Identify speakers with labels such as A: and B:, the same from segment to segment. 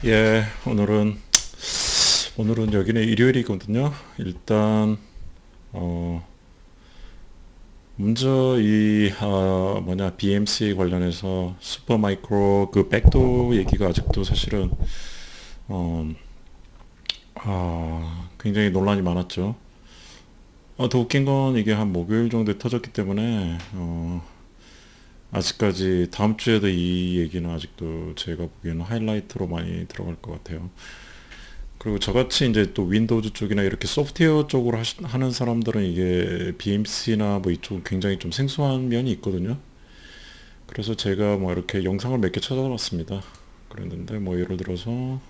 A: 예, 오늘은 여기는 일요일이거든요. 일단 먼저 BMC 관련해서 슈퍼마이크로 그 백도 얘기가 아직도 사실은 어, 굉장히 논란이 많았죠. 더 웃긴 건 이게 한 목요일 정도에 터졌기 때문에 아직까지 다음 주에도 이 얘기는 아직도 제가 보기에는 하이라이트로 많이 들어갈 것 같아요. 그리고 저같이 이제 또 윈도우즈 쪽이나 이렇게 소프트웨어 쪽으로 하는 사람들은 이게 BMC나 뭐 이쪽 굉장히 좀 생소한 면이 있거든요. 그래서 제가 뭐 이렇게 영상을 몇 개 찾아봤습니다. 그랬는데 뭐 예를 들어서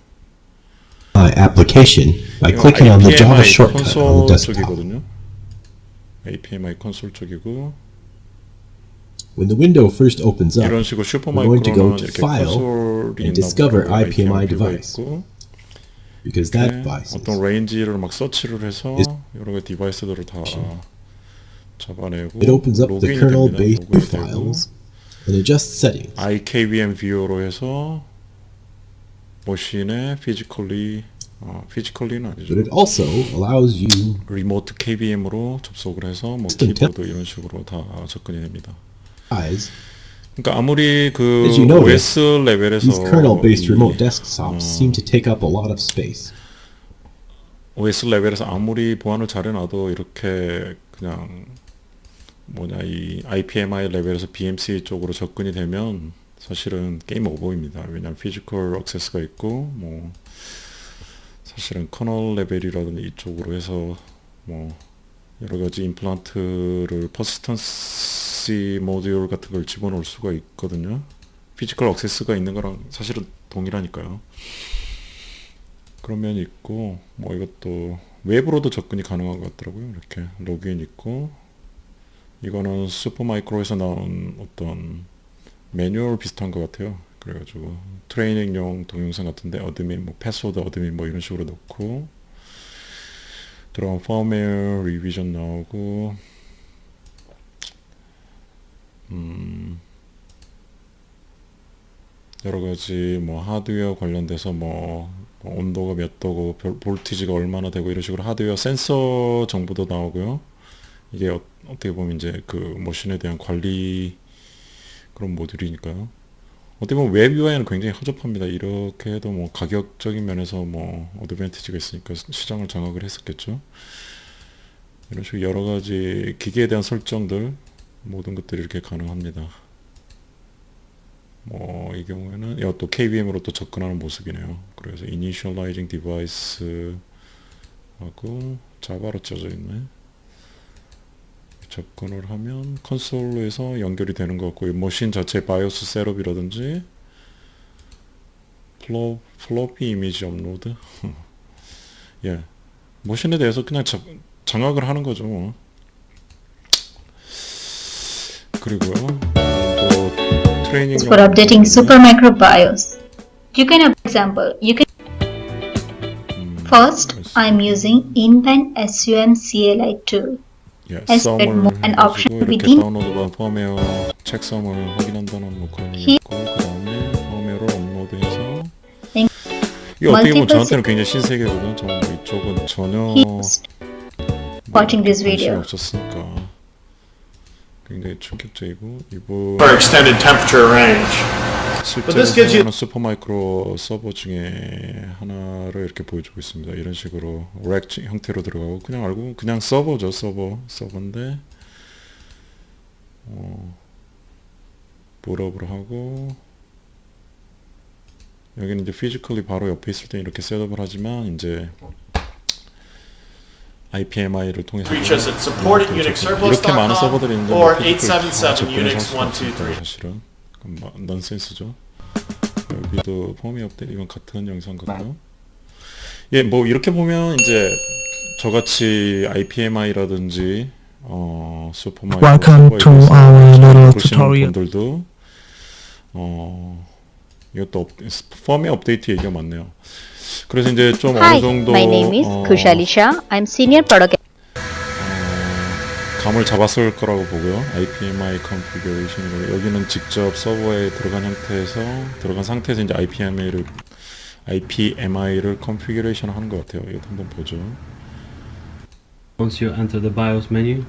B: application by clicking on the Java
A: APMI
B: shortcut on
A: 콘솔
B: the desktop.
A: 쪽이거든요. APMI 콘솔 쪽이고
B: When the window first opens up,
A: 이런 식으로
B: we're going to go
A: 슈퍼마이크로는
B: to
A: 이렇게
B: File
A: 콘솔이
B: and
A: 있나
B: discover
A: 보고
B: IPMI
A: IPMI 뷰가
B: device,
A: 있고
B: because that device
A: 어떤 레인지를 막 서치를 해서 여러 개 디바이스들을 다 잡아내고
B: it opens up the
A: 로그인이
B: kernel-based
A: 됩니다. 로그인이 되고
B: files and adjusts settings.
A: IKVM 뷰어로 해서 머신에 피지컬리는
B: But
A: 아니죠.
B: it also allows you
A: 리모트 KVM으로 접속을 해서 뭐
B: System
A: 키보드 이런 식으로 다 접근이 됩니다.
B: eyes.
A: 그러니까 아무리 그
B: As you notice,
A: OS 레벨에서
B: These kernel-based
A: 이
B: remote desktops seem to take up a lot of space.
A: OS 레벨에서 아무리 보안을 잘해놔도 이렇게 그냥 이 IPMI 레벨에서 BMC 쪽으로 접근이 되면 사실은 게임 오버입니다. 왜냐하면 피지컬 액세스가 있고 뭐 사실은 커널 레벨이라든지 이쪽으로 해서 뭐 여러 가지 임플란트를 퍼시스턴시 모듈 같은 걸 집어넣을 수가 있거든요. 피지컬 액세스가 있는 거랑 사실은 동일하니까요. 그런 면이 있고 뭐 이것도 외부로도 접근이 가능한 것 같더라고요. 이렇게 로그인 있고 이거는 슈퍼마이크로에서 나온 어떤 매뉴얼 비슷한 것 같아요. 그래가지고 트레이닝용 동영상 같은데 어드민 뭐 패스워드 어드민 뭐 이런 식으로 넣고 들어가면 펌웨어 리비전 나오고 여러 가지 뭐 하드웨어 관련돼서 뭐 온도가 몇 도고 볼티지가 얼마나 되고 이런 식으로 하드웨어 센서 정보도 나오고요. 이게 어떻게 보면 이제 그 머신에 대한 관리 그런 모듈이니까요. 어떻게 보면 웹 UI는 굉장히 허접합니다. 이렇게 해도 뭐 가격적인 면에서 뭐 어드밴티지가 있으니까 시장을 장악을 했었겠죠. 이런 식으로 여러 가지 기계에 대한 설정들 모든 것들이 이렇게 가능합니다. 뭐 이 경우에는 또 KVM으로 또 접근하는 모습이네요. 그래서 Initializing Device 하고 자바로 짜져 있네. 접근을 하면 콘솔로에서 연결이 되는 것 같고 머신 자체 바이오스 셋업이라든지 플로피 이미지 업로드 예, 머신에 대해서 그냥 장악을 하는 거죠. 뭐. 그리고요 또 트레이닝
C: for updating Supermicro BIOS. You can, for example, first I'm using InPen SUM CLI tool.
A: 예,
C: As
A: 썸을
C: with more an option
A: 해가지고 이렇게
C: within
A: 다운로드받은 펌웨어 책썸을 확인한다는 뭐 그런 의미 있고 그 다음에 펌웨어를 업로드해서 이게 어떻게 보면 저한테는 굉장히 신세계거든요. 저는 뭐 이쪽은 전혀
C: watching this
A: 관심이
C: video.
A: 없었으니까 굉장히 충격적이고
D: for extended temperature range.
A: 실제로
D: this gives you-
A: 사용하는 슈퍼마이크로 서버 중에 하나를 이렇게 보여주고 있습니다. 이런 식으로 렉 형태로 들어가고 그냥 알고 그냥 서버죠. 서버인데 보업을 하고 여기는 이제 피지컬리 바로 옆에 있을 때 이렇게 셋업을 하지만 이제 IPMI를 통해서
D: Features that support it,
A: 이렇게 많은 서버들이 있는데
D: or
A: 뭐 피지컬리 다
D: 877
A: 접근해서 할
D: Unix
A: 수가
D: 1, 2,
A: 없으니까
D: 3.
A: 사실은 넌센스죠. 여기도 펌웨어 업데이트 이건 같은 영상 같고요. 예, 뭐 이렇게 보면 이제 저같이 IPMI라든지 슈퍼마이크로
E: Welcome to our little tutorial.
A: 분들도 이것도 펌웨어 업데이트 얘기가 많네요. 그래서 이제 좀 어느
F: Hi,
A: 정도
F: my name is Khushali Shah. I'm senior product.
A: 감을 잡았을 거라고 보고요. IPMI configuration으로 여기는 직접 서버에 들어간 상태에서 이제 IPMI를 컨피규레이션 하는 것 같아요. 이거 한번 보죠.
G: Once you enter the BIOS menu,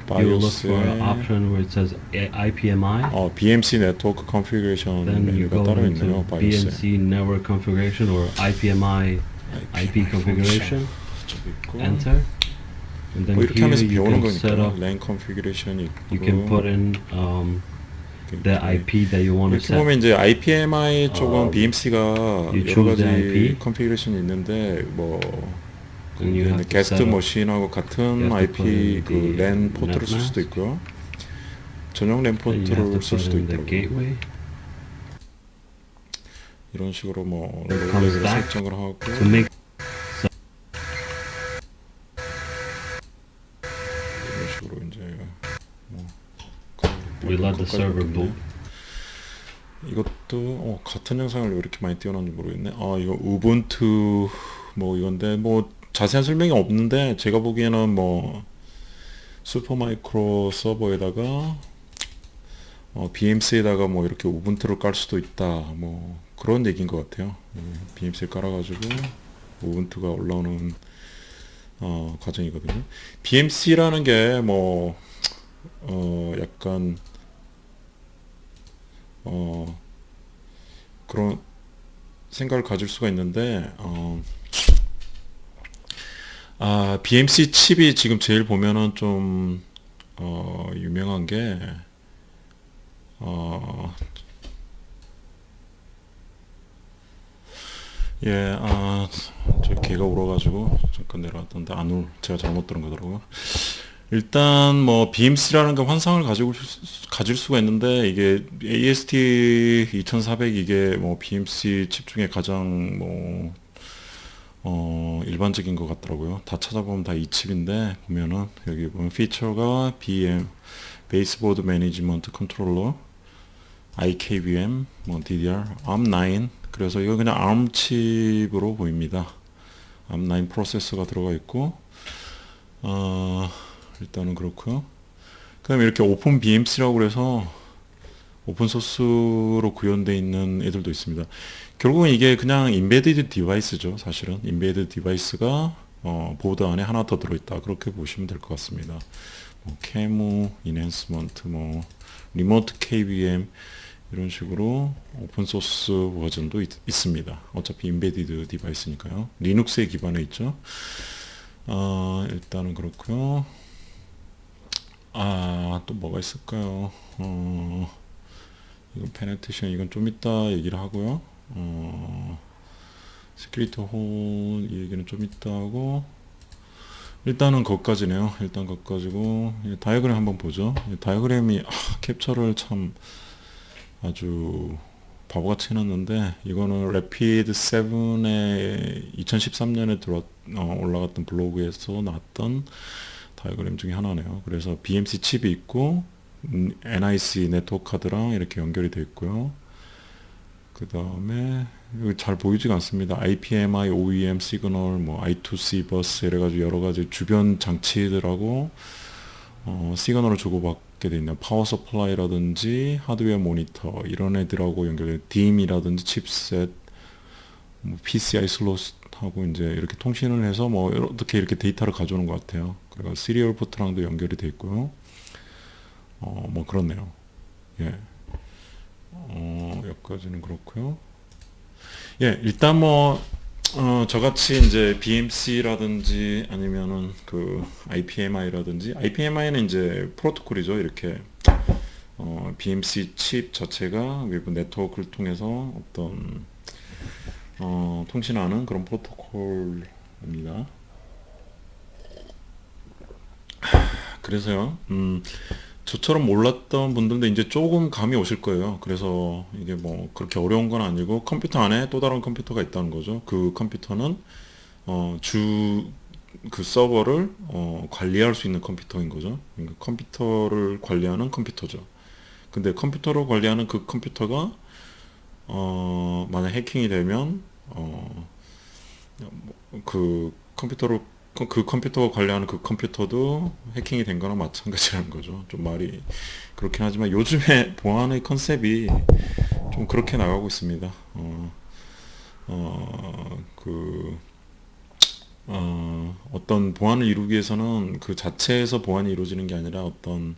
G: you will look for an
A: BIOS에
G: option where it says IPMI.
A: BMC 네트워크 컨피규레이션
G: Then you
A: 메뉴가
G: go
A: 따로
G: into
A: 있네요. BIOS에.
G: BMC network configuration or IPMI IP configuration.
A: 저기 있고.
G: Enter. And then
A: 뭐 이렇게
G: here
A: 하면서
G: you
A: 배우는
G: can set
A: 거니까
G: up.
A: LAN configuration 있고.
G: You can put in the IP that you want to
A: 이렇게
G: set.
A: 보면 이제 IPMI 쪽은 BMC가
G: you
A: 여러
G: choose
A: 가지
G: the IP.
A: 컨피규레이션이 있는데 뭐
G: And you have to
A: 게스트
G: set up-
A: 머신하고 같은
G: you have to
A: IP
G: put in
A: 그
G: the
A: 랜 포트를 쓸 수도
G: netmask.
A: 있고요. 전용 랜
G: Then you have to
A: 포트를 쓸
G: put
A: 수도
G: in the
A: 있더라고요.
G: gateway.
A: 이런 식으로 뭐
G: It comes
A: 롤렉을
G: back
A: 설정을 하고
G: to make
A: 이런 식으로 이제 뭐
G: we let the
A: 것까지
G: server
A: 바뀌네.
G: boot.
A: 이것도 같은 영상을 왜 이렇게 많이 띄워놨는지 모르겠네. 이거 우분투 뭐 이건데 뭐 자세한 설명이 없는데 제가 보기에는 뭐 슈퍼마이크로 서버에다가 BMC에다가 뭐 이렇게 우분투를 깔 수도 있다 뭐 그런 얘기인 것 같아요. BMC를 깔아가지고 우분투가 올라오는 과정이거든요. BMC라는 게 뭐 약간 그런 생각을 가질 수가 있는데 BMC 칩이 지금 제일 보면은 좀 유명한 게 저 개가 울어가지고 잠깐 내려왔던데 제가 잘못 들은 거더라고요. 일단 뭐 BMC라는 게 환상을 가질 수가 있는데 이게 AST 2400 이게 뭐 BMC 칩 중에 가장 뭐 일반적인 것 같더라고요. 다 찾아보면 다 이 칩인데 보면은 여기 보면 피처가 베이스보드 매니지먼트 컨트롤러, IKVM, 뭐 DDR, ARM9 그래서 이거 그냥 ARM 칩으로 보입니다. ARM9 프로세서가 들어가 있고 일단은 그렇고요. 그 다음에 이렇게 오픈 BMC라고 그래서 오픈소스로 구현되어 있는 애들도 있습니다. 결국은 이게 그냥 인베디드 디바이스죠. 사실은 인베디드 디바이스가 보드 안에 하나 더 들어있다 그렇게 보시면 될 것 같습니다. 뭐 캐무, 인핸스먼트, 뭐 리모트 KVM 이런 식으로 오픈소스 버전도 있습니다. 어차피 인베디드 디바이스니까요. 리눅스에 기반해 있죠. 일단은 그렇고요. 또 뭐가 있을까요? 이건 페네트레이션 이건 좀 이따 얘기를 하고요. 시큐리티 홀 이 얘기는 좀 이따 하고 일단은 거기까지네요. 일단 거기까지고 다이어그램 한번 보죠. 다이어그램이 캡처를 참 아주 바보같이 해놨는데 이거는 레피드 7에 2013년에 올라갔던 블로그에서 나왔던 다이어그램 중에 하나네요. 그래서 BMC 칩이 있고 NIC 네트워크 카드랑 이렇게 연결이 되어 있고요. 그 다음에 여기 잘 보이지가 않습니다. IPMI, OEM 시그널, 뭐 I2C 버스 이래가지고 여러 가지 주변 장치들하고 시그널을 주고받게 돼 있는 파워 서플라이라든지 하드웨어 모니터 이런 애들하고 연결된 DIM이라든지 칩셋, 뭐 PCI 슬롯하고 이제 이렇게 통신을 해서 뭐 어떻게 이렇게 데이터를 가져오는 것 같아요. 그리고 시리얼 포트랑도 연결이 돼 있고요. 뭐 그렇네요. 예. 여기까지는 그렇고요. 예, 일단 뭐 저같이 이제 BMC라든지 아니면은 그 IPMI라든지 IPMI는 이제 프로토콜이죠. 이렇게 BMC 칩 자체가 외부 네트워크를 통해서 어떤 통신하는 그런 프로토콜입니다. 그래서요. 저처럼 몰랐던 분들도 이제 조금 감이 오실 거예요. 그래서 이게 뭐 그렇게 어려운 건 아니고 컴퓨터 안에 또 다른 컴퓨터가 있다는 거죠. 그 컴퓨터는 그 서버를 관리할 수 있는 컴퓨터인 거죠. 그러니까 컴퓨터를 관리하는 컴퓨터죠. 근데 컴퓨터를 관리하는 그 컴퓨터가 만약 해킹이 되면 그 컴퓨터가 관리하는 그 컴퓨터도 해킹이 된 거랑 마찬가지라는 거죠. 좀 말이 그렇긴 하지만 요즘에 보안의 컨셉이 좀 그렇게 나가고 있습니다. 어떤 보안을 이루기 위해서는 그 자체에서 보안이 이루어지는 게 아니라 어떤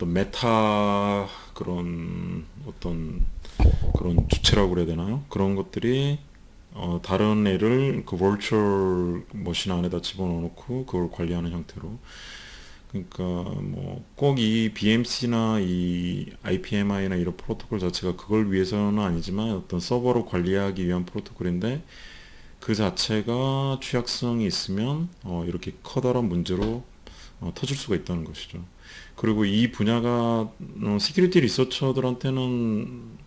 A: 메타 그런 주체라고 그래야 되나요? 그런 것들이 다른 애를 그 virtual 머신 안에다 집어넣고 그걸 관리하는 형태로. 그러니까 뭐 꼭 이 BMC나 이 IPMI나 이런 프로토콜 자체가 그걸 위해서는 아니지만 어떤 서버로 관리하기 위한 프로토콜인데 그 자체가 취약성이 있으면 이렇게 커다란 문제로 터질 수가 있다는 것이죠. 그리고 이 분야가 시큐리티 리서처들한테는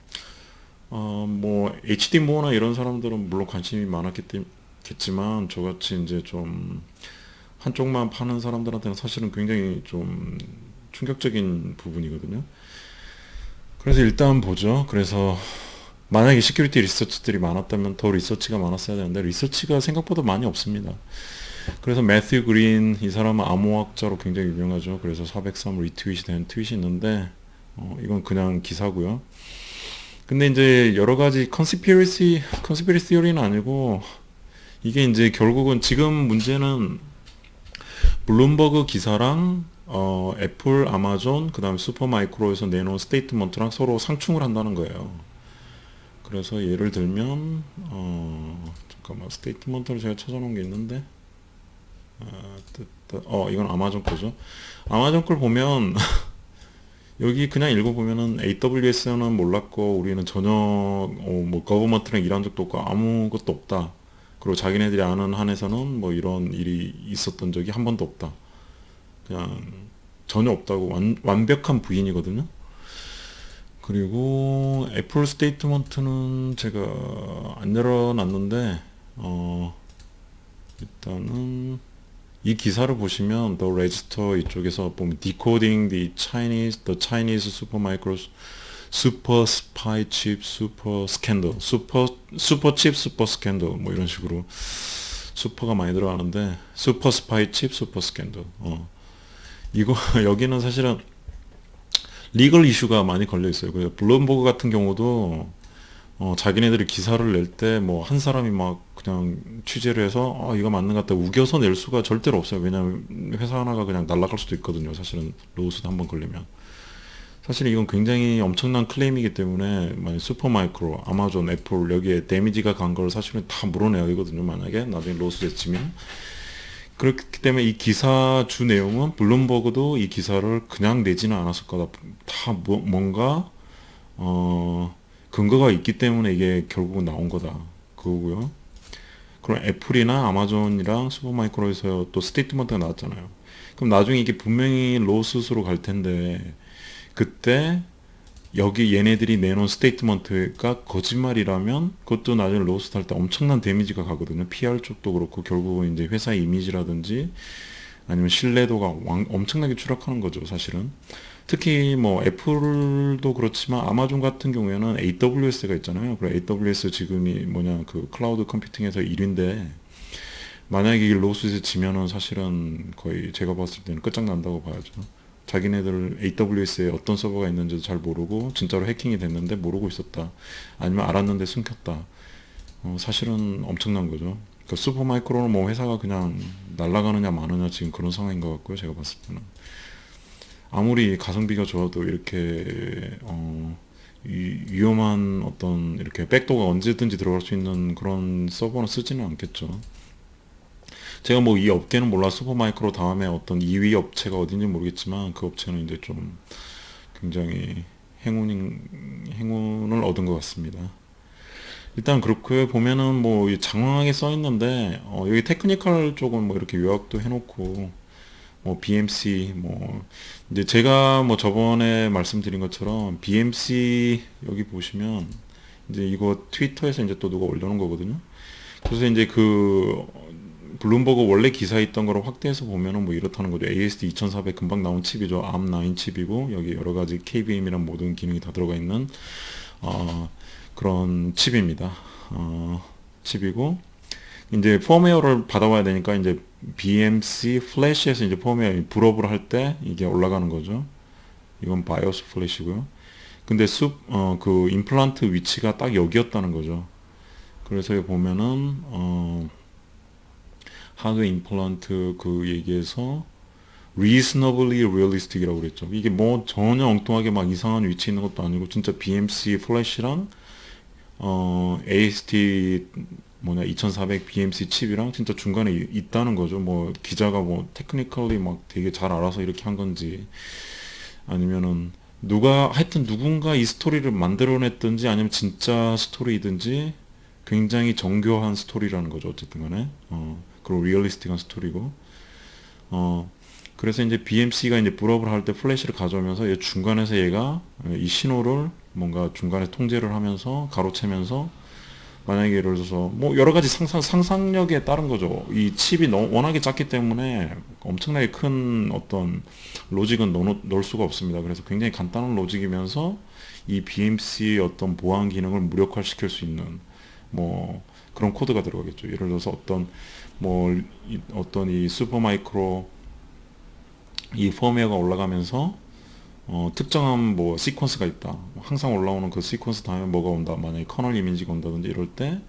A: 뭐 HD모어나 이런 사람들은 물론 관심이 많았겠지만 저같이 이제 좀 한쪽만 파는 사람들한테는 사실은 굉장히 좀 충격적인 부분이거든요. 그래서 일단 보죠. 그래서 만약에 시큐리티 리서치들이 많았다면 더 리서치가 많았어야 되는데 리서치가 생각보다 많이 없습니다. 그래서 매튜 그린 이 사람은 암호학자로 굉장히 유명하죠. 그래서 403 리트윗이 된 트윗이 있는데 이건 그냥 기사고요. 근데 이제 여러 가지 컨스피러시 티어리는 아니고 이게 이제 결국은 지금 문제는 블룸버그 기사랑 애플, 아마존, 그 다음에 슈퍼마이크로에서 내놓은 스테이트먼트랑 서로 상충을 한다는 거예요. 그래서 예를 들면 잠깐만 스테이트먼트를 제가 찾아놓은 게 있는데 이건 아마존 거죠. 아마존 걸 보면 여기 그냥 읽어보면은 AWS는 몰랐고 우리는 전혀 뭐 거버먼트랑 일한 적도 없고 아무것도 없다. 그리고 자기네들이 아는 한에서는 뭐 이런 일이 있었던 적이 한 번도 없다. 그냥 전혀 없다고 완벽한 부인이거든요. 그리고 애플 스테이트먼트는 제가 안 열어놨는데 일단은 이 기사를 보시면 The Register 이쪽에서 보면 Decoding the Chinese Super Spy Chip Super Scandal, Super Chip Super Scandal 뭐 이런 식으로 슈퍼가 많이 들어가는데 Super Spy Chip Super Scandal. 이거 여기는 사실은 리걸 이슈가 많이 걸려 있어요. 그 블룸버그 같은 경우도 자기네들이 기사를 낼 때 뭐 한 사람이 막 그냥 취재를 해서 이거 맞는 것 같다 우겨서 낼 수가 절대로 없어요. 왜냐하면 회사 하나가 그냥 날아갈 수도 있거든요. 사실은 로우스도 한번 걸리면. 사실 이건 굉장히 엄청난 클레임이기 때문에 만약 슈퍼마이크로, 아마존, 애플 여기에 데미지가 간 걸 사실은 다 물어내야 되거든요. 만약에 나중에 로스에 치면. 그렇기 때문에 이 기사 주 내용은 블룸버그도 이 기사를 그냥 내지는 않았을 거다. 다 뭔가 근거가 있기 때문에 이게 결국은 나온 거다. 그거고요. 그럼 애플이나 아마존이랑 슈퍼마이크로에서 또 스테이트먼트가 나왔잖아요. 그럼 나중에 이게 분명히 로스스로 갈 텐데 그때 여기 얘네들이 내놓은 스테이트먼트가 거짓말이라면 그것도 나중에 로스트 할 때 엄청난 데미지가 가거든요. PR 쪽도 그렇고 결국은 이제 회사의 이미지라든지 아니면 신뢰도가 엄청나게 추락하는 거죠, 사실은. 특히 뭐 애플도 그렇지만 아마존 같은 경우에는 AWS가 있잖아요. 그리고 AWS 지금이 그 클라우드 컴퓨팅에서 1위인데 만약에 이 로스에 지면은 사실은 거의 제가 봤을 때는 끝장난다고 봐야죠. 자기네들 AWS에 어떤 서버가 있는지도 잘 모르고 진짜로 해킹이 됐는데 모르고 있었다. 아니면 알았는데 숨겼다. 사실은 엄청난 거죠. 그러니까 슈퍼마이크로는 뭐 회사가 그냥 날아가느냐 마느냐 지금 그런 상황인 것 같고요. 제가 봤을 때는. 아무리 가성비가 좋아도 이렇게 위험한 어떤 이렇게 백도어가 언제든지 들어갈 수 있는 그런 서버는 쓰지는 않겠죠. 제가 뭐 이 업계는 몰라 슈퍼마이크로 다음에 어떤 2위 업체가 어딘지 모르겠지만 그 업체는 이제 좀 굉장히 행운을 얻은 것 같습니다. 일단 그렇고요. 보면은 뭐 장황하게 써 있는데 여기 테크니컬 쪽은 뭐 이렇게 요약도 해놓고 뭐 BMC 뭐 이제 제가 뭐 저번에 말씀드린 것처럼 BMC 여기 보시면 이제 이거 트위터에서 이제 또 누가 올려놓은 거거든요. 그래서 이제 그 블룸버그 원래 기사에 있던 거를 확대해서 보면은 뭐 이렇다는 거죠. ASD 2400 금방 나온 칩이죠. ARM9 칩이고 여기 여러 가지 KVM이란 모든 기능이 다 들어가 있는 그런 칩입니다. 칩이고 이제 펌웨어를 받아와야 되니까 이제 BMC 플래시에서 이제 펌웨어 불업을 할 때 이게 올라가는 거죠. 이건 바이오스 플래시고요. 근데 그 임플란트 위치가 딱 여기였다는 거죠. 그래서 여기 보면은 하드웨어 임플란트 그 얘기에서 reasonably realistic이라고 그랬죠. 이게 뭐 전혀 엉뚱하게 막 이상한 위치에 있는 것도 아니고 진짜 BMC 플래시랑 AST 2400 BMC 칩이랑 진짜 중간에 있다는 거죠. 뭐 기자가 뭐 테크니컬리 막 되게 잘 알아서 이렇게 한 건지 아니면은 하여튼 누군가 이 스토리를 만들어냈든지 아니면 진짜 스토리이든지 굉장히 정교한 스토리라는 거죠. 어쨌든 간에 그리고 리얼리스틱한 스토리고 그래서 이제 BMC가 이제 불업을 할 때 플래시를 가져오면서 중간에서 얘가 이 신호를 뭔가 중간에 통제를 하면서 가로채면서 만약에 예를 들어서 뭐 여러 가지 상상력에 따른 거죠. 이 칩이 워낙에 작기 때문에 엄청나게 큰 어떤 로직은 넣을 수가 없습니다. 그래서 굉장히 간단한 로직이면서 이 BMC의 어떤 보안 기능을 무력화시킬 수 있는 뭐 그런 코드가 들어가겠죠. 예를 들어서 어떤 이 슈퍼마이크로 이 펌웨어가 올라가면서 특정한 뭐 시퀀스가 있다. 항상 올라오는 그 시퀀스 다음에 뭐가 온다. 만약에 커널 이미지가 온다든지 이럴 때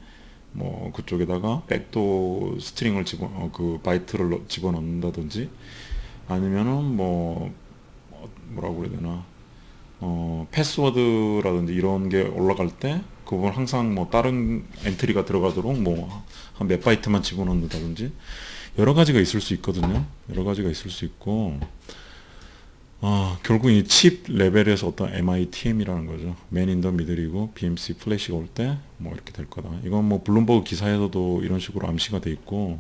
A: 뭐 그쪽에다가 백도 스트링을 그 바이트를 집어넣는다든지 아니면은 뭐라고 그래야 되나 패스워드라든지 이런 게 올라갈 때 그 부분 항상 뭐 다른 엔트리가 들어가도록 뭐 한 몇 바이트만 집어넣는다든지 여러 가지가 있을 수 있거든요. 여러 가지가 있을 수 있고 결국 이 칩 레벨에서 어떤 MITM이라는 거죠. 맨 인 더 미들이고 BMC 플래시가 올 때 뭐 이렇게 될 거다. 이건 뭐 블룸버그 기사에서도 이런 식으로 암시가 돼 있고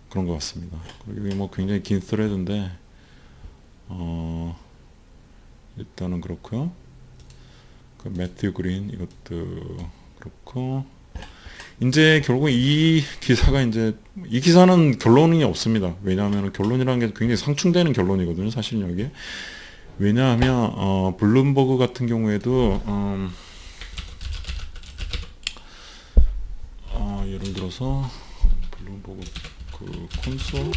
A: 그런 것 같습니다. 그리고 이게 뭐 굉장히 긴 스레드인데 일단은 그렇고요. 그 매튜 그린 이것도 그렇고 이제 결국 이 기사는 결론이 없습니다. 왜냐하면 결론이라는 게 굉장히 상충되는 결론이거든요. 사실은 여기에. 왜냐하면 블룸버그 같은 경우에도 예를 들어서 블룸버그 그 콘솔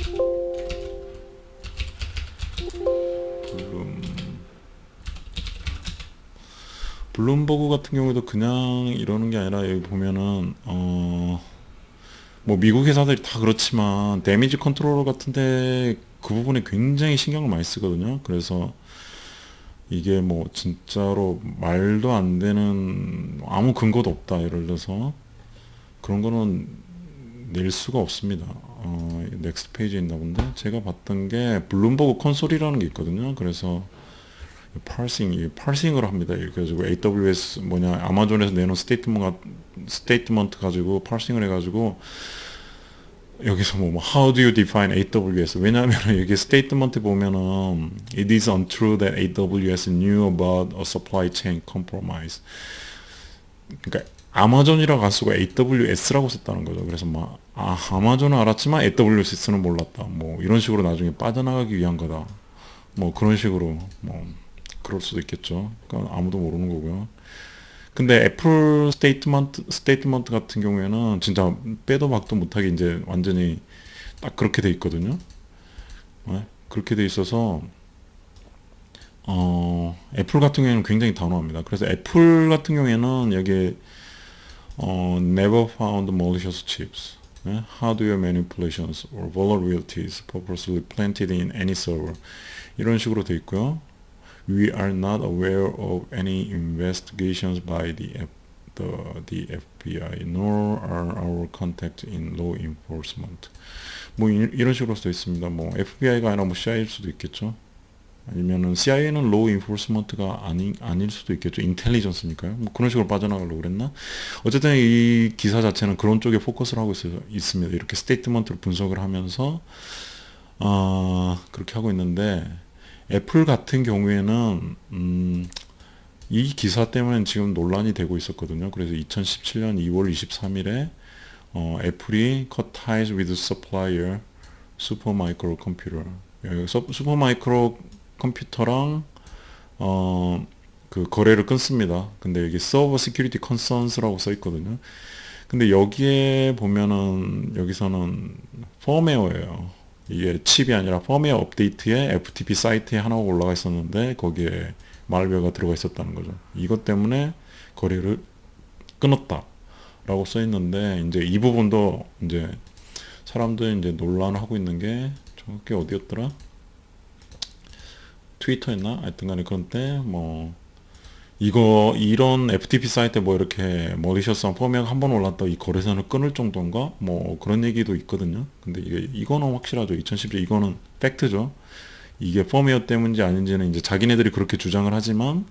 A: 블룸버그 같은 경우에도 그냥 이러는 게 아니라 여기 보면은 뭐 미국 회사들이 다 그렇지만 데미지 컨트롤러 같은데 그 부분에 굉장히 신경을 많이 쓰거든요. 그래서 이게 뭐 진짜로 말도 안 되는 아무 근거도 없다. 예를 들어서 그런 거는 낼 수가 없습니다. 넥스트 페이지에 있나 본데 제가 봤던 게 블룸버그 콘솔이라는 게 있거든요. 그래서 파싱을 합니다. 이렇게 가지고 AWS 아마존에서 내놓은 스테이트먼트 가지고 파싱을 해가지고 여기서 how do you define AWS? 왜냐하면 여기 스테이트먼트 보면은 it is untrue that AWS knew about a supply chain compromise. 그러니까 아마존이라고 할 수가 AWS라고 썼다는 거죠. 그래서 아마존은 알았지만 AWS는 몰랐다. 뭐 이런 식으로 나중에 빠져나가기 위한 거다. 뭐 그런 식으로 그럴 수도 있겠죠. 그러니까 아무도 모르는 거고요. 근데 애플 스테이트먼트 같은 경우에는 진짜 빼도 박도 못하게 이제 완전히 딱 그렇게 돼 있거든요. 네? 그렇게 돼 있어서 애플 같은 경우에는 굉장히 단호합니다. 그래서 애플 같은 경우에는 여기 never found malicious chips, 네? hardware manipulations or vulnerabilities purposely planted in any server 이런 식으로 돼 있고요. We are not aware of any investigations by the FBI, nor are our contacts in law enforcement. 뭐 이런 식으로 써 있습니다. 뭐 FBI가 아니라 뭐 CIA일 수도 있겠죠. 아니면은 CIA는 law enforcement가 아닐 수도 있겠죠. 인텔리전스니까요. 뭐 그런 식으로 빠져나가려고 그랬나? 어쨌든 이 기사 자체는 그런 쪽에 포커스를 하고 있습니다. 이렇게 스테이트먼트를 분석을 하면서 그렇게 하고 있는데. 애플 같은 경우에는 이 기사 때문에 지금 논란이 되고 있었거든요. 그래서 2017년 2월 23일에 애플이 cut ties with supplier Supermicro Computer. 슈퍼마이크로 컴퓨터랑 그 거래를 끊습니다. 근데 여기 서버 시큐리티 컨선스라고 써 있거든요. 근데 여기에 보면은 여기서는 펌웨어예요. 이게 칩이 아니라 펌웨어 업데이트에 FTP 사이트에 하나가 올라가 있었는데 거기에 말웨어가 들어가 있었다는 거죠. 이것 때문에 거래를 끊었다라고 써 있는데 이제 이 부분도 이제 사람들이 이제 논란을 하고 있는 게 정확히 어디였더라? 트위터였나? 하여튼간에 그런데 뭐 이런 FTP 사이트에 뭐 이렇게 머리셔스한 펌웨어가 한번 올랐다 이 거래선을 끊을 정도인가? 뭐 그런 얘기도 있거든요. 근데 이거는 확실하죠. 2010년 이거는 팩트죠. 이게 펌웨어 때문인지 아닌지는 이제 자기네들이 그렇게 주장을 하지만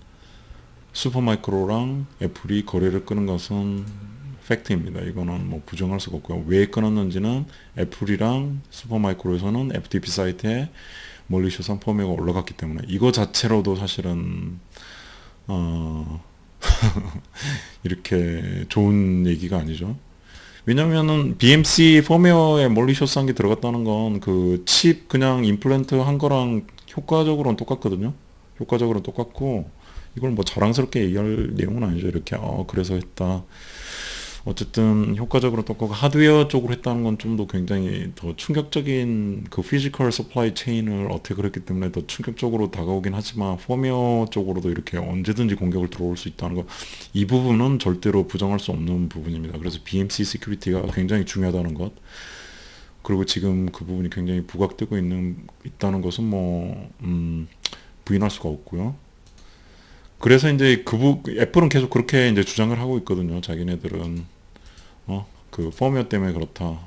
A: 슈퍼마이크로랑 애플이 거래를 끊은 것은 팩트입니다. 이거는 뭐 부정할 수가 없고요. 왜 끊었는지는 애플이랑 슈퍼마이크로에서는 FTP 사이트에 멀리셔스한 펌웨어가 올라갔기 때문에 이거 자체로도 사실은 이렇게 좋은 얘기가 아니죠. 왜냐면은 BMC 펌웨어에 멀리셔스한 게 들어갔다는 건 그 칩 그냥 임플란트 한 거랑 효과적으로는 똑같거든요. 효과적으로는 똑같고 이걸 뭐 자랑스럽게 얘기할 내용은 아니죠. 이렇게 그래서 했다. 어쨌든 효과적으로 똑같고 하드웨어 쪽으로 했다는 건 좀 더 굉장히 더 충격적인 그 피지컬 서플라이 체인을 어떻게 그랬기 때문에 더 충격적으로 다가오긴 하지만 펌웨어 쪽으로도 이렇게 언제든지 공격을 들어올 수 있다는 거 이 부분은 절대로 부정할 수 없는 부분입니다. 그래서 BMC 시큐리티가 굉장히 중요하다는 것 그리고 지금 그 부분이 굉장히 부각되고 있다는 것은 뭐 부인할 수가 없고요. 그래서 이제 애플은 계속 그렇게 이제 주장을 하고 있거든요. 자기네들은 그 펌웨어 때문에 그렇다.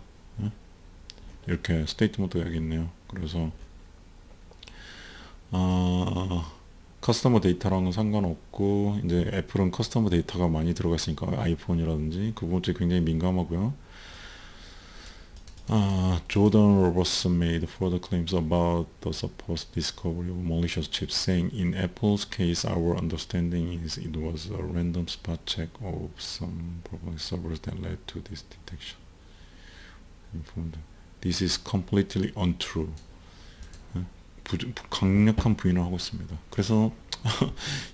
A: 이렇게 스테이트먼트가 여기 있네요. 그래서 커스터머 데이터랑은 상관없고 이제 애플은 커스터머 데이터가 많이 들어가 있으니까 아이폰이라든지 그 부분 쪽이 굉장히 민감하고요. Jordan Robertson made further claims about the supposed discovery of malicious chips, saying, "In Apple's case, our understanding is it was a random spot check of some public servers that led to this detection. This is completely untrue." 강력한 부인을 하고 있습니다. 그래서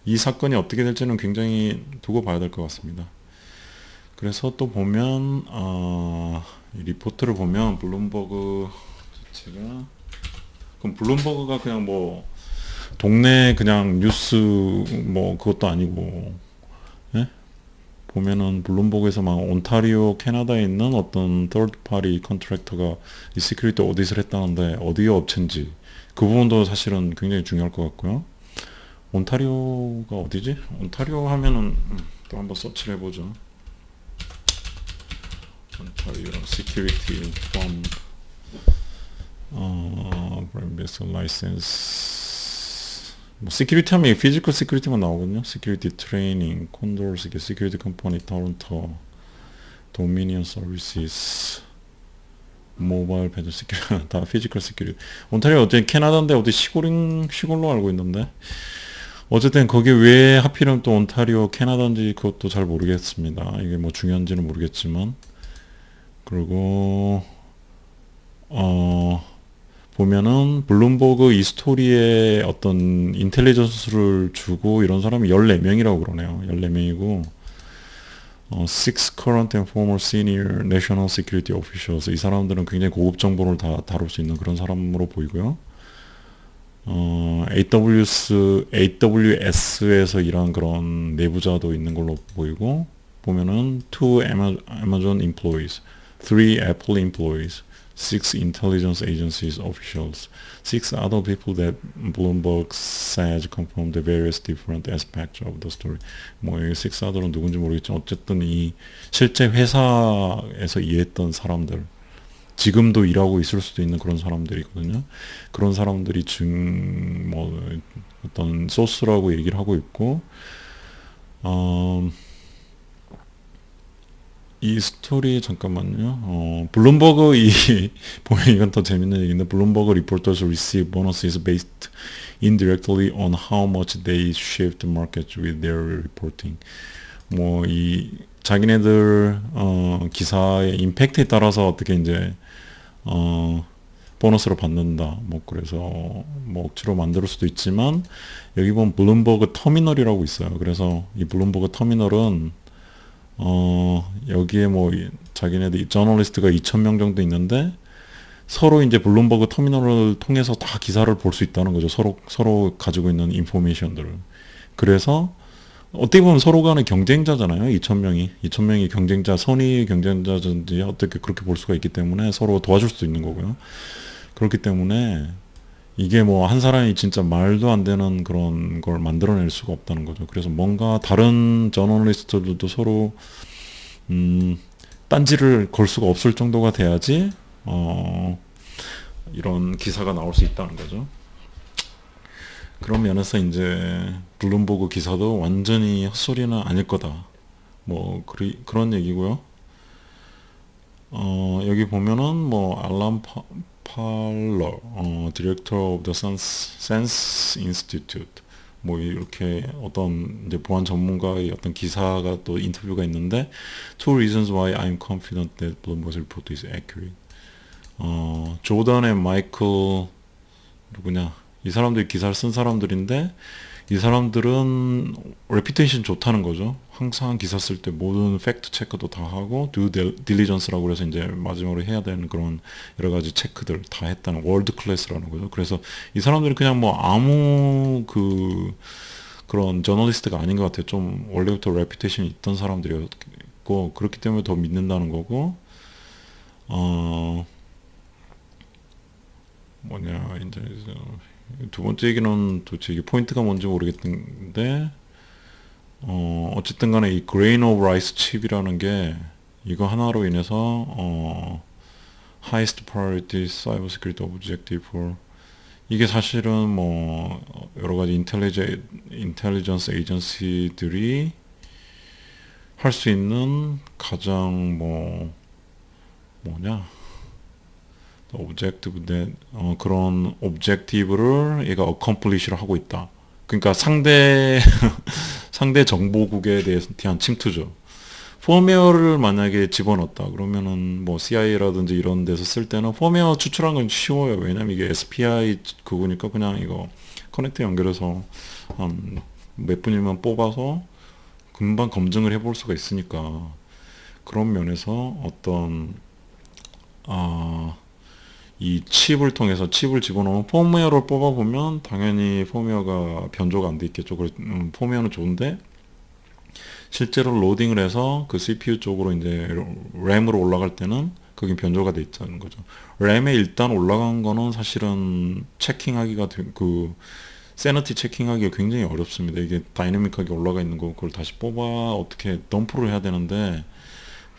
A: 이 사건이 어떻게 될지는 굉장히 두고 봐야 될 것 같습니다. 그래서 또 보면 이 리포트를 보면 블룸버그 자체가 그럼 블룸버그가 그냥 뭐 동네 그냥 뉴스 뭐 그것도 아니고 보면은 블룸버그에서 막 온타리오 캐나다에 있는 어떤 third party 컨트랙터가 이 시큐리티 오디트를 했다는데 어디 업체인지 그 부분도 사실은 굉장히 중요할 것 같고요. 온타리오가 어디지? 온타리오 하면은 또 한번 서치를 해보죠. Ontario security from previous license 뭐 시큐리티 하면 피지컬 시큐리티만 나오거든요. 시큐리티 트레이닝, 콘돌 시큐리티 컴퍼니 토론토, 도미니언 서비스, 모바일 배드 시큐리티 다 피지컬 시큐리티. 온타리오 어쨌든 캐나다인데 어디 시골로 알고 있는데 어쨌든 거기 왜 하필은 또 온타리오 캐나다인지 그것도 잘 모르겠습니다. 이게 뭐 중요한지는 모르겠지만 그리고 보면은 블룸버그 이 스토리에 어떤 인텔리전스를 주고 이런 사람이 14명이라고 그러네요. 14명이고 6 current and former senior national security officials 이 사람들은 굉장히 고급 정보를 다 다룰 수 있는 그런 사람으로 보이고요. AWS에서 일한 그런 내부자도 있는 걸로 보이고 보면은 2 Amazon employees 3 Apple employees, 6 intelligence agencies officials, 6 other people that Bloomberg says confirm the various different aspects of the story. 뭐 이 6 other은 누군지 모르겠지만 어쨌든 이 실제 회사에서 일했던 사람들, 지금도 일하고 있을 수도 있는 그런 사람들이거든요. 그런 사람들이 뭐 어떤 소스라고 얘기를 하고 있고 이 스토리 잠깐만요. 블룸버그 보면 이건 더 재밌는 얘기인데 블룸버그 reporters receive bonuses based indirectly on how much they shift markets with their reporting. 뭐 이 자기네들 기사의 임팩트에 따라서 어떻게 이제 보너스를 받는다. 뭐 그래서 뭐 억지로 만들 수도 있지만 여기 보면 블룸버그 터미널이라고 있어요. 그래서 이 블룸버그 터미널은 여기에 뭐 자기네들 저널리스트가 2,000명 정도 있는데 서로 이제 블룸버그 터미널을 통해서 다 기사를 볼 수 있다는 거죠. 서로 가지고 있는 인포메이션들을. 그래서 어떻게 보면 서로 간의 경쟁자잖아요. 2,000명이 경쟁자, 선의 경쟁자든지 어떻게 그렇게 볼 수가 있기 때문에 서로 도와줄 수도 있는 거고요. 그렇기 때문에 이게 뭐 한 사람이 진짜 말도 안 되는 그런 걸 만들어낼 수가 없다는 거죠. 그래서 뭔가 다른 저널리스트들도 서로 딴지를 걸 수가 없을 정도가 돼야지 이런 기사가 나올 수 있다는 거죠. 그런 면에서 이제 블룸버그 기사도 완전히 헛소리는 아닐 거다. 뭐 그런 얘기고요. 여기 보면은 뭐 알람 팔러, Director of the Sense Institute, 뭐 이렇게 어떤 이제 보안 전문가의 어떤 기사가 또 인터뷰가 있는데, Two reasons why I'm confident that Bloomberg's report is accurate. 조던 앤 마이클 누구냐? 이 사람들이 기사를 쓴 사람들인데 이 사람들은 레피테이션 좋다는 거죠. 항상 기사 쓸 때 모든 팩트 체크도 다 하고 듀 딜리전스라고 그래서 이제 마지막으로 해야 되는 그런 여러 가지 체크들 다 했다는 월드 클래스라는 거죠. 그래서 이 사람들이 그냥 뭐 아무 그런 저널리스트가 아닌 것 같아요. 좀 원래부터 레피테이션이 있던 사람들이었고 그렇기 때문에 더 믿는다는 거고 이제 두 번째 얘기는 도대체 이게 포인트가 뭔지 모르겠는데 어쨌든 간에 이 grain of rice chip이라는 게 이거 하나로 인해서 highest priority cyber security objective for 이게 사실은 뭐 여러 가지 인텔리전스 에이전시들이 할 수 있는 가장 오브젝티브 그런 오브젝티브를 얘가 accomplish를 하고 있다. 그러니까 상대 정보국에 대한 침투죠. 펌웨어를 만약에 집어넣었다 그러면은 뭐 CIA라든지 이런 데서 쓸 때는 펌웨어 추출한 건 쉬워요. 왜냐면 이게 SPI 그거니까 그냥 이거 커넥터 연결해서 한 몇 분이면 뽑아서 금방 검증을 해볼 수가 있으니까 그런 면에서 어떤 이 칩을 통해서 칩을 집어넣으면 펌웨어를 뽑아보면 당연히 펌웨어가 변조가 안 돼 있겠죠. 펌웨어는 좋은데 실제로 로딩을 해서 그 CPU 쪽으로 이제 램으로 올라갈 때는 그게 변조가 돼 있다는 거죠. 램에 일단 올라간 거는 사실은 체킹하기가 세너티 체킹하기가 굉장히 어렵습니다. 이게 다이내믹하게 올라가 있는 거 그걸 다시 뽑아 어떻게 덤프를 해야 되는데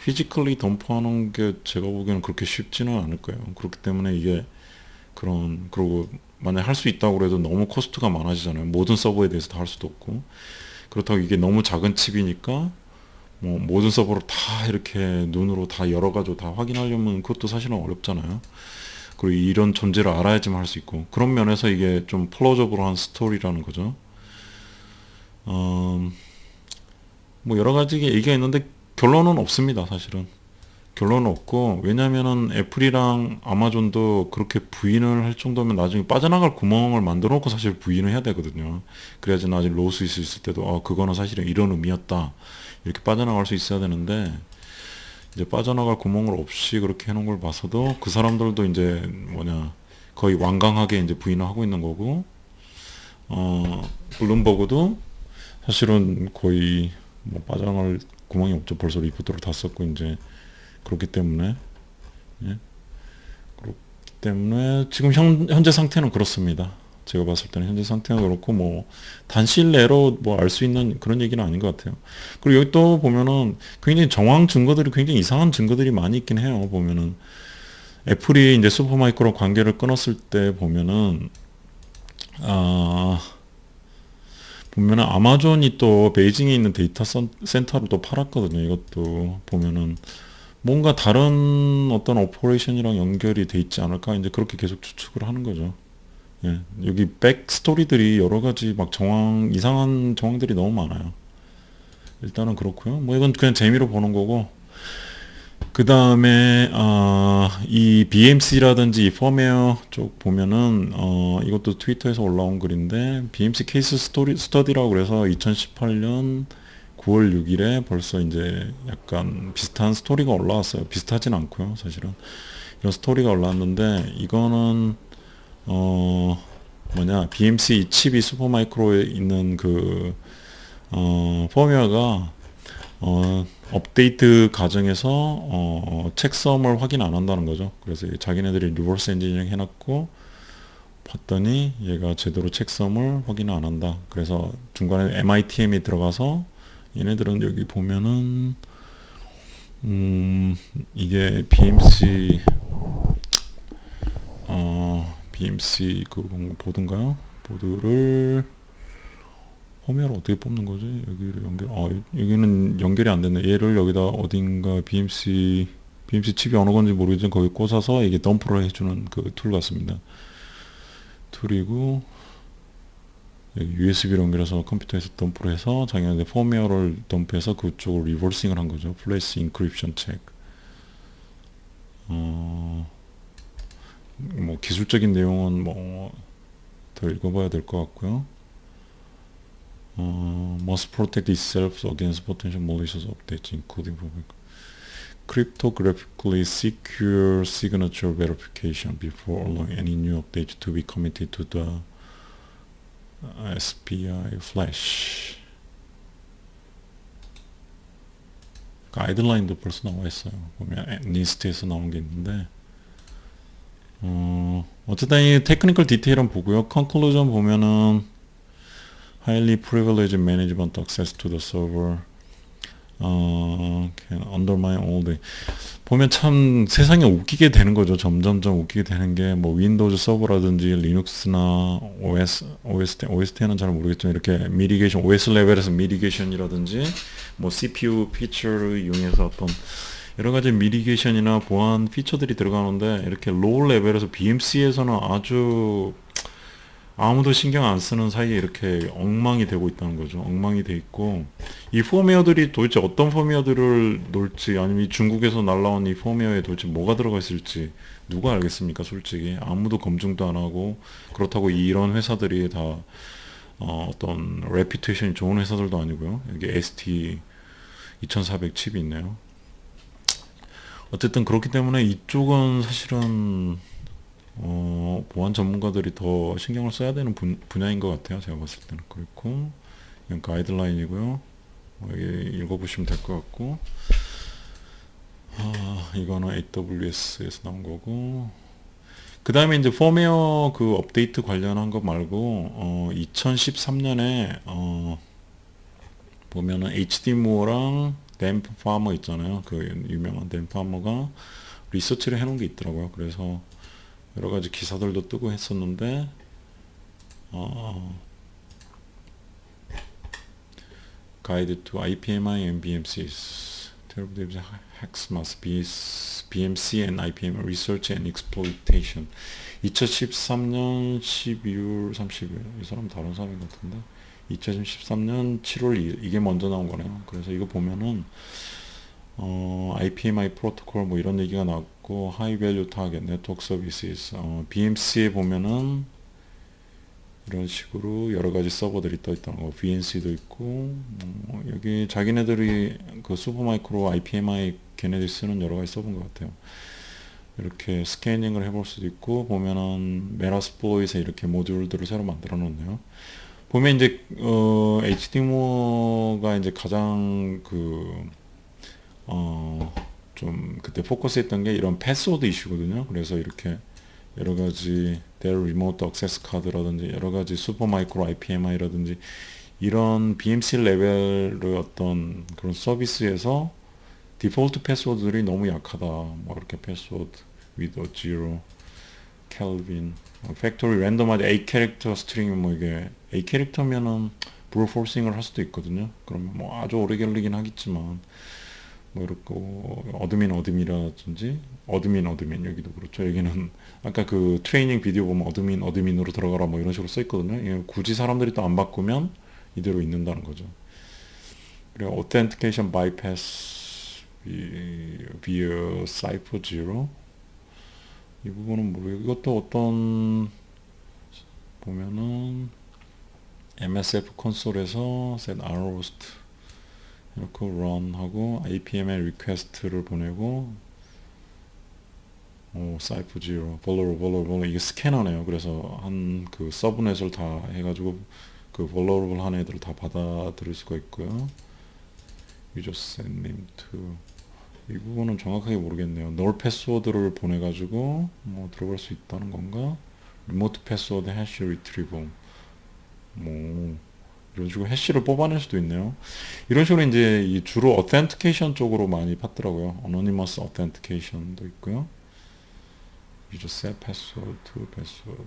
A: 피지컬리 덤프하는 게 제가 보기에는 그렇게 쉽지는 않을 거예요. 그렇기 때문에 이게 그리고 만약 할 수 있다고 해도 너무 코스트가 많아지잖아요. 모든 서버에 대해서 다 할 수도 없고. 그렇다고 이게 너무 작은 칩이니까 뭐 모든 서버를 다 이렇게 눈으로 다 열어가지고 다 확인하려면 그것도 사실은 어렵잖아요. 그리고 이런 존재를 알아야지만 할 수 있고. 그런 면에서 이게 좀 플로저블한 스토리라는 거죠. 뭐 여러 가지 얘기가 있는데 결론은 없습니다. 사실은 결론은 없고 왜냐면은 애플이랑 아마존도 그렇게 부인을 할 정도면 나중에 빠져나갈 구멍을 만들어 놓고 사실 부인을 해야 되거든요. 그래야지 나중에 로스윗 있을 때도 그거는 사실은 이런 의미였다 이렇게 빠져나갈 수 있어야 되는데 이제 빠져나갈 구멍을 없이 그렇게 해놓은 걸 봐서도 그 사람들도 이제 거의 완강하게 이제 부인을 하고 있는 거고 블룸버그도 사실은 거의 뭐 빠져나갈 구멍이 없죠. 벌써 리포트를 다 썼고 이제 그렇기 때문에 지금 현재 상태는 그렇습니다. 제가 봤을 때는 현재 상태는 그렇고 뭐 단실 내로 뭐 알 수 있는 그런 얘기는 아닌 것 같아요. 그리고 여기 또 보면은 굉장히 정황 증거들이 굉장히 이상한 증거들이 많이 있긴 해요. 보면은 애플이 이제 슈퍼마이크로 관계를 끊었을 때 보면은 아마존이 또 베이징에 있는 데이터 센터를 또 팔았거든요. 이것도 보면은 뭔가 다른 어떤 오퍼레이션이랑 연결이 돼 있지 않을까 이제 그렇게 계속 추측을 하는 거죠. 예, 여기 백 스토리들이 여러 가지 막 이상한 정황들이 너무 많아요. 일단은 그렇고요. 뭐 이건 그냥 재미로 보는 거고. 그 다음에 이 BMC라든지 이 펌웨어 쪽 보면은 이것도 트위터에서 올라온 글인데 BMC 케이스 스터디라고 그래서 2018년 9월 6일에 벌써 이제 약간 비슷한 스토리가 올라왔어요. 비슷하진 않고요, 사실은. 이런 스토리가 올라왔는데 이거는 뭐냐 BMC 칩이 슈퍼마이크로에 있는 그 펌웨어가 업데이트 과정에서 책섬을 확인 안 한다는 거죠. 그래서 자기네들이 리버스 엔지니어링 해놨고 봤더니 얘가 제대로 책섬을 확인 안 한다. 그래서 중간에 MITM이 들어가서 얘네들은 여기 보면은 이게 BMC BMC 그 보드인가요? 보드를 펌웨어를 어떻게 뽑는 거지? 여기를 여기는 연결이 안 됐네. 얘를 여기다 어딘가 BMC 칩이 어느 건지 모르겠지만 거기 꽂아서 이게 덤프를 해주는 그 툴 같습니다. 툴이고 여기 USB로 연결해서 컴퓨터에서 덤프를 해서 자기네들 펌웨어를 덤프해서 그쪽으로 리버싱을 한 거죠. 플래시 인크립션 책. 뭐 기술적인 내용은 뭐 더 읽어봐야 될 것 같고요. must protect itself against potential malicious updates, including cryptographically secure signature verification before allowing any new update to be committed to the SPI flash. 가이드라인도 벌써 나와 있어요. 보면 니스트에서 나온 게 있는데 어쨌든 이 테크니컬 디테일은 보고요. 컨클루전 보면은 highly privileged management access to the server can undermine all the 보면 참 세상에 웃기게 되는 거죠. 점점점 웃기게 되는 게 뭐 윈도우즈 서버라든지 리눅스나 OS10은 잘 모르겠지만 이렇게 미리게이션 OS 레벨에서 미리게이션이라든지 뭐 CPU 피처를 이용해서 어떤 여러 가지 미리게이션이나 보안 피처들이 들어가는데 이렇게 로우 레벨에서 BMC에서는 아주 아무도 신경 안 쓰는 사이에 이렇게 엉망이 되고 있다는 거죠. 엉망이 돼 있고 이 펌웨어들이 도대체 어떤 펌웨어들을 놓을지 아니면 이 중국에서 날라온 이 펌웨어에 도대체 뭐가 들어가 있을지 누가 알겠습니까? 솔직히 아무도 검증도 안 하고 그렇다고 이런 회사들이 다 어떤 레퓨테이션이 좋은 회사들도 아니고요. 여기 ST 2400 칩이 있네요. 어쨌든 그렇기 때문에 이쪽은 사실은 보안 전문가들이 더 신경을 써야 되는 분야인 것 같아요. 제가 봤을 때는. 그렇고 이건 가이드라인이고요. 여기 읽어보시면 될 것 같고 이거는 AWS에서 나온 거고 그 다음에 이제 펌웨어 그 업데이트 관련한 거 말고 2013년에 보면은 HD모어랑 댄 파머 있잖아요. 그 유명한 댄 파머가 리서치를 해놓은 게 있더라고요. 그래서 여러 가지 기사들도 뜨고 했었는데, Guide to IPMI and BMCs. Terrible hacks must be BMC and IPM research and exploitation. 2013년 12월 30일. 이 사람 다른 사람인 것 같은데. 2013년 7월 2일. 이게 먼저 나온 거네요. 그래서 이거 보면은, IPMI 프로토콜 뭐 이런 얘기가 나왔고 High Value Target Network Services BMC에 보면은 이런 식으로 여러 가지 서버들이 떠 있다는 거 VNC도 있고 여기 자기네들이 그 슈퍼마이크로 IPMI 걔네들이 쓰는 여러 가지 서버인 것 같아요. 이렇게 스캐닝을 해볼 수도 있고 보면은 메라스플로잇에 이렇게 모듈들을 새로 만들어 놓네요. 보면 이제 HD모가 이제 가장 좀 그때 포커스했던 게 이런 패스워드 이슈거든요. 그래서 이렇게 여러 가지 Dell Remote Access 카드라든지 여러 가지 슈퍼마이크로 IPMI라든지 이런 BMC 레벨의 어떤 그런 서비스에서 디폴트 패스워드들이 너무 약하다. 뭐 이렇게 패스워드 with a zero, Kelvin, factory randomized A 캐릭터 스트링 뭐 이게 A 캐릭터면은 brute forcing을 할 수도 있거든요. 그러면 뭐 아주 오래 걸리긴 하겠지만. 뭐 이렇게 어드민이라든지 어드민 여기도 그렇죠. 여기는 아까 그 트레이닝 비디오 보면 어드민으로 들어가라 뭐 이런 식으로 써 있거든요. 굳이 사람들이 또 안 바꾸면 이대로 있는다는 거죠. 그리고 authentication bypass via cipher zero 이 부분은 모르겠고 이것도 어떤 보면은 MSF 콘솔에서 set rhost 이렇게 run 하고 IPM의 request를 보내고 사이프 지로, vulnerable 이게 스캐너네요. 그래서 한 그 서브넷을 다 해가지고 그 vulnerable 한 애들을 다 받아들일 수가 있고요. user set name to 이 부분은 정확하게 모르겠네요. null 패스워드를 보내가지고 뭐 들어갈 수 있다는 건가? remote 패스워드 해시 retrieval 뭐 이런 식으로 해시를 뽑아낼 수도 있네요. 이런 식으로 이제 이 주로 authentication 쪽으로 많이 봤더라고요. anonymous authentication도 있고요. user set password to password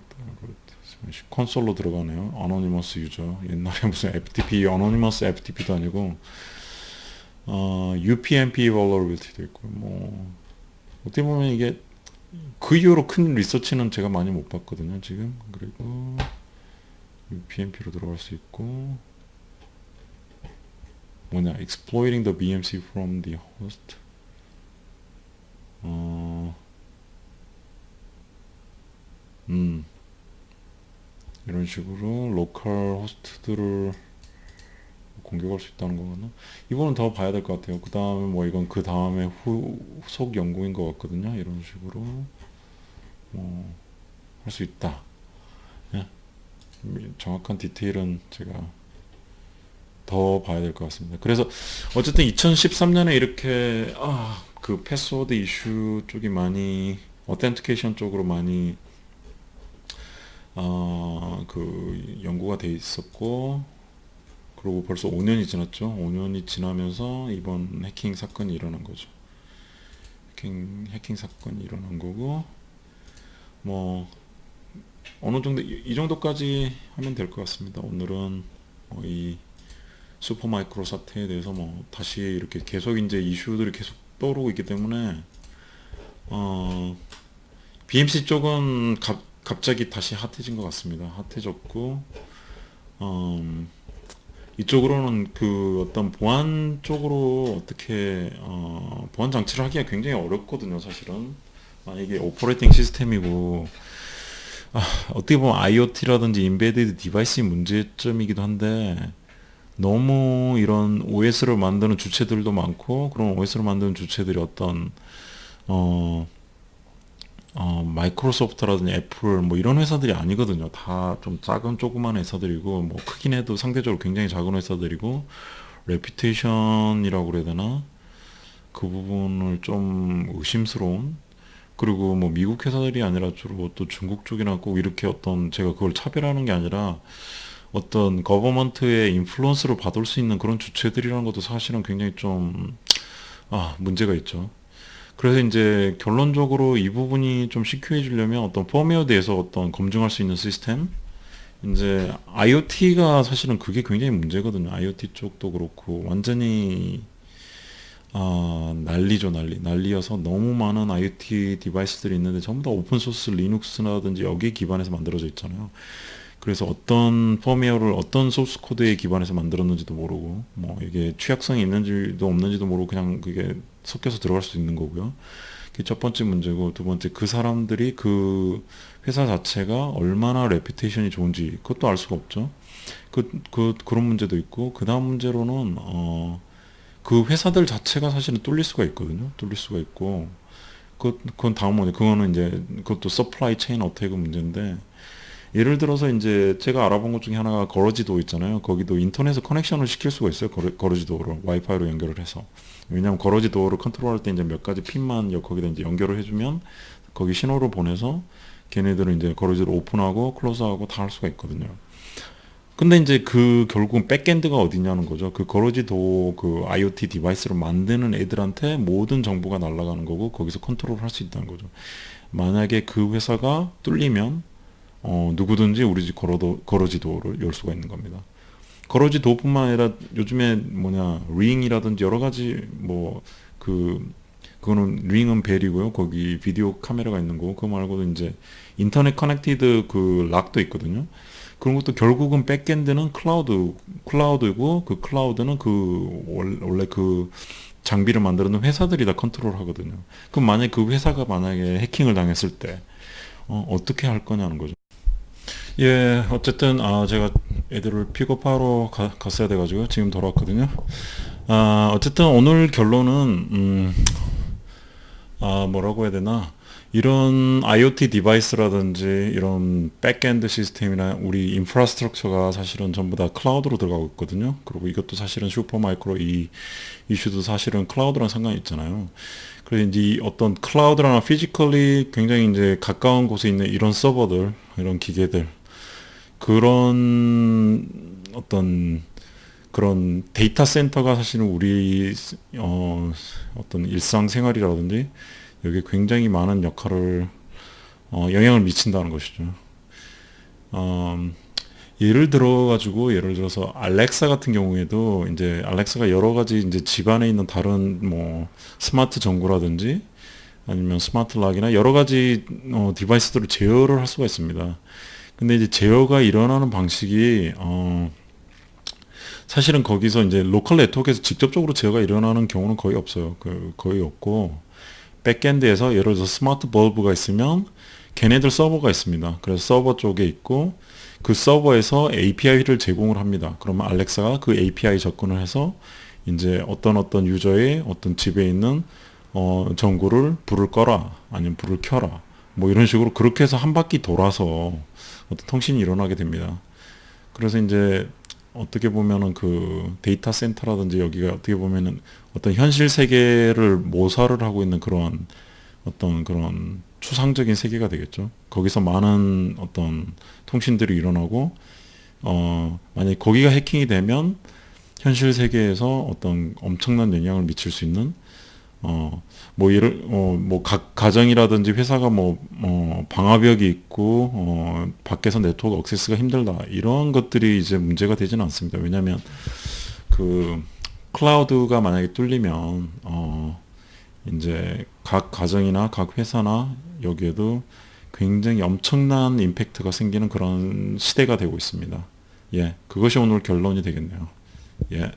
A: 콘솔로 들어가네요. anonymous user 옛날에 무슨 FTP anonymous FTP도 아니고 UPnP vulnerability도 있고 뭐 어떻게 보면 이게 그 이후로 큰 리서치는 제가 많이 못 봤거든요 지금. 그리고 UPnP로 들어갈 수 있고 뭐냐 exploiting the BMC from the host 이런 식으로 로컬 호스트들을 공격할 수 있다는 거거든요. 이거는 더 봐야 될 것 같아요. 그 다음에 뭐 이건 그 다음에 후속 연구인 것 같거든요. 이런 식으로 뭐 할 수 있다. 예? 정확한 디테일은 제가 더 봐야 될 것 같습니다. 그래서 어쨌든 2013년에 이렇게 그 패스워드 이슈 쪽이 많이 어텐티케이션 쪽으로 많이 그 연구가 돼 있었고, 그리고 벌써 5년이 지났죠. 5년이 지나면서 이번 해킹 사건이 일어난 거죠. 해킹 사건이 일어난 거고, 뭐 어느 정도 이 정도까지 하면 될 것 같습니다. 오늘은 이 슈퍼마이크로 사태에 대해서 뭐 다시 이렇게 계속 이제 이슈들이 계속 떠오르고 있기 때문에 BMC 쪽은 갑자기 다시 핫해진 것 같습니다. 핫해졌고 이쪽으로는 그 어떤 보안 쪽으로 어떻게 보안 장치를 하기가 굉장히 어렵거든요. 사실은 이게 오퍼레이팅 시스템이고 어떻게 보면 IoT라든지 인베디드 디바이스의 문제점이기도 한데, 너무 이런 OS를 만드는 주체들도 많고, 그런 OS를 만드는 주체들이 어떤 마이크로소프트라든지 애플 뭐 이런 회사들이 아니거든요. 다 좀 작은 조그만 회사들이고, 뭐 크긴 해도 상대적으로 굉장히 작은 회사들이고, 레퓨테이션이라고 그래야 되나? 그 부분을 좀 의심스러운, 그리고 뭐 미국 회사들이 아니라 주로 또 중국 쪽이나 꼭 이렇게 어떤, 제가 그걸 차별하는 게 아니라 어떤 거버먼트의 인플루언스를 받을 수 있는 그런 주체들이라는 것도 사실은 굉장히 좀 문제가 있죠. 그래서 이제 결론적으로 이 부분이 좀 시큐해지려면 어떤 펌웨어에대해서 어떤 검증할 수 있는 시스템, 이제 IoT가 사실은 그게 굉장히 문제거든요. IoT 쪽도 그렇고 완전히 난리죠. 난리여서 너무 많은 IoT 디바이스들이 있는데 전부 다 오픈소스 리눅스라든지 여기에 기반해서 만들어져 있잖아요. 그래서 어떤 펌웨어를 어떤 소스 코드에 기반해서 만들었는지도 모르고, 뭐 이게 취약성이 있는지도 없는지도 모르고 그냥 그게 섞여서 들어갈 수 있는 거고요. 그게 첫 번째 문제고, 두 번째 그 사람들이 그 회사 자체가 얼마나 레퓨테이션이 좋은지 그것도 알 수가 없죠. 그런 문제도 있고, 그 다음 문제로는 그 회사들 자체가 사실은 뚫릴 수가 있거든요. 뚫릴 수가 있고, 그건 다음 문제. 그거는 이제 그것도 서플라이 체인 어택 문제인데, 예를 들어서 이제 제가 알아본 것 중에 하나가 거러지도 있잖아요. 거기도 인터넷에 커넥션을 시킬 수가 있어요. 거러지도어를 와이파이로 연결을 해서. 왜냐하면 거러지도어를 컨트롤할 때 이제 몇 가지 핀만 거기다 이제 연결을 해주면 거기 신호를 보내서 걔네들은 이제 거러지를 오픈하고 클로즈하고 다 할 수가 있거든요. 근데 이제 그 결국은 백엔드가 어디냐는 거죠. 그 거러지도 그 IoT 디바이스를 만드는 애들한테 모든 정보가 날아가는 거고, 거기서 컨트롤 할 수 있다는 거죠. 만약에 그 회사가 뚫리면 누구든지 우리 집 거러지도어를 열 수가 있는 겁니다. 거러지도어뿐만 아니라 요즘에 링이라든지 여러 가지 그거는 링은 벨이고요. 거기 비디오 카메라가 있는 거고, 그거 말고도 이제 인터넷 커넥티드 그 락도 있거든요. 그런 것도 결국은 백엔드는 클라우드고, 그 클라우드는 원래 그 장비를 만드는 회사들이 다 컨트롤 하거든요. 그럼 만약에 그 회사가 만약에 해킹을 당했을 때 어떻게 할 거냐는 거죠. 예, 어쨌든 제가 애들을 픽업하러 갔어야 돼가지고 지금 돌아왔거든요. 어쨌든 오늘 결론은 뭐라고 해야 되나, 이런 IoT 디바이스라든지 이런 백엔드 시스템이나 우리 인프라스트럭처가 사실은 전부 다 클라우드로 들어가고 있거든요. 그리고 이것도 사실은 슈퍼마이크로 이 이슈도 사실은 클라우드랑 상관이 있잖아요. 그래서 이제 이 어떤 클라우드나 피지컬리 굉장히 이제 가까운 곳에 있는 이런 서버들, 이런 기계들, 그런 어떤 그런 데이터 센터가 사실은 우리 어떤 일상생활이라든지 여기에 굉장히 많은 역할을 영향을 미친다는 것이죠. 예를 들어서 알렉사 같은 경우에도 이제 알렉사가 여러 가지 이제 집안에 있는 다른 뭐 스마트 전구라든지 아니면 스마트 락이나 여러 가지 디바이스들을 제어를 할 수가 있습니다. 근데 이제 제어가 일어나는 방식이 사실은 거기서 이제 로컬 네트워크에서 직접적으로 제어가 일어나는 경우는 거의 없어요. 거의 없고 백엔드에서 예를 들어서 스마트 벌브가 있으면 걔네들 서버가 있습니다. 그래서 서버 쪽에 있고 그 서버에서 API를 제공을 합니다. 그러면 알렉사가 그 API 접근을 해서 이제 어떤 유저의 어떤 집에 있는 전구를 불을 꺼라 아니면 불을 켜라 뭐 이런 식으로 그렇게 해서 한 바퀴 돌아서 어떤 통신이 일어나게 됩니다. 그래서 이제 어떻게 보면은 그 데이터 센터라든지 여기가 어떻게 보면은 어떤 현실 세계를 모사를 하고 있는 그런 어떤 그런 추상적인 세계가 되겠죠. 거기서 많은 어떤 통신들이 일어나고 만약에 거기가 해킹이 되면 현실 세계에서 어떤 엄청난 영향을 미칠 수 있는 뭐 각 가정이라든지 회사가 방화벽이 있고 밖에서 네트워크 액세스가 힘들다 이런 것들이 이제 문제가 되지는 않습니다. 왜냐하면 그 클라우드가 만약에 뚫리면 이제 각 가정이나 각 회사나 여기에도 굉장히 엄청난 임팩트가 생기는 그런 시대가 되고 있습니다. 예, 그것이 오늘 결론이 되겠네요. 예.